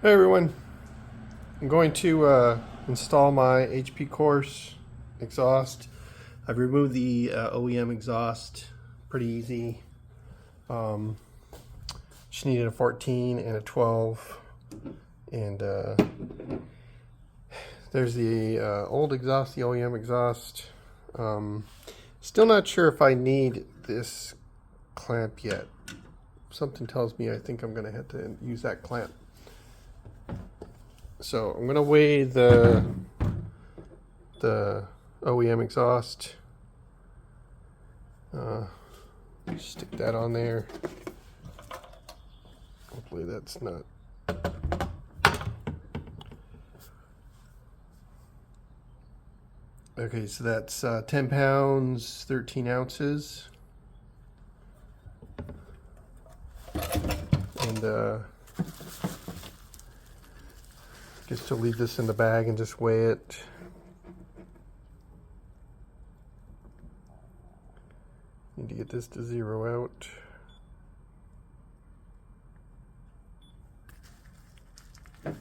Hey everyone, I'm going to install my HP course exhaust. I've removed the OEM exhaust, pretty easy. Um, just needed a 14 and a 12, and there's the old exhaust, the OEM exhaust. Still not sure if I need this clamp yet. Something tells me I think I'm going to have to use that clamp. So I'm gonna weigh the OEM exhaust. Stick that on there. Hopefully that's not. Okay, so that's 10 pounds, 13 ounces. And just to leave this in the bag and just weigh it. Need to get this to zero out. See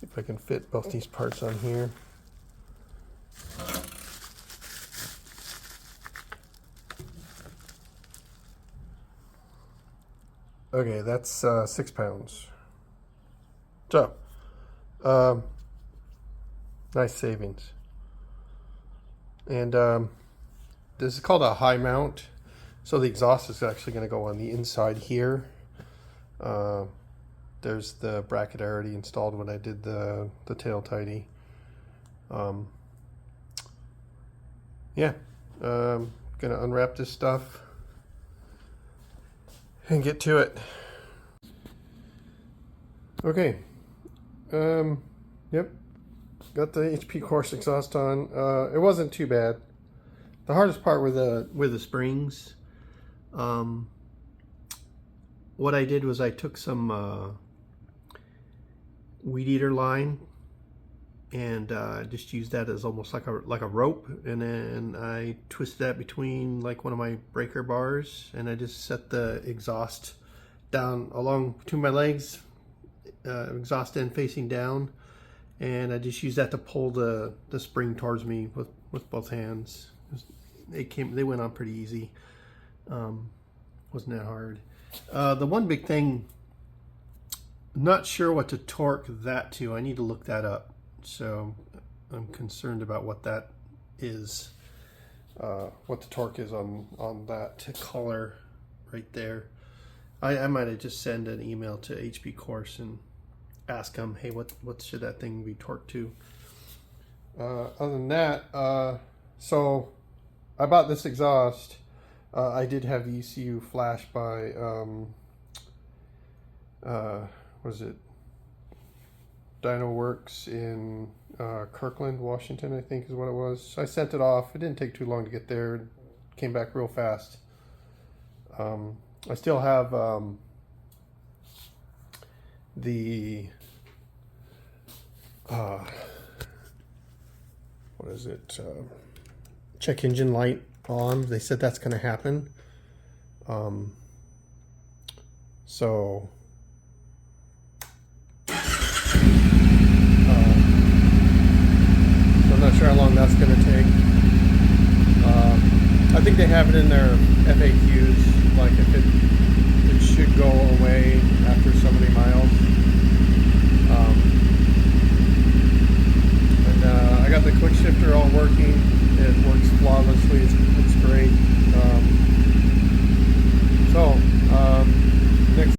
if I can fit both these parts on here. Okay, that's 6 pounds. So, nice savings. And this is called a high mount. So the exhaust is actually going to go on the inside here. There's the bracket I already installed when I did the tail tidy. Yeah, gonna unwrap this stuff and get to it. Okay. Yep. Got the HP course exhaust on. It wasn't too bad. The hardest part were the springs. What I did was I took some weed eater line and just used that as almost like a rope, and then I twisted that between like one of my breaker bars, and I just set the exhaust down along between my legs, exhaust end facing down, and I just used that to pull the spring towards me with both hands. They went on pretty easy. Wasn't that hard. The one big thing, I'm not sure what to torque that to. I need to look that up. So I'm concerned about what that is, what the torque is on that collar right there. I might have just send an email to HP Course and ask them, hey, what should that thing be torqued to? Other than that, so I bought this exhaust. I did have the ECU flash by, what is it? Dyno Works in Kirkland, Washington, I think is what it was. So I sent it off. It didn't take too long to get there. It came back real fast. I still have the what is it? Check engine light on. They said that's going to happen. So I'm not sure how long that's going to take. I think they have it in their FAQs, like if it should go away after so many miles. And I got the quick shifter all working. It works flawlessly. It's great.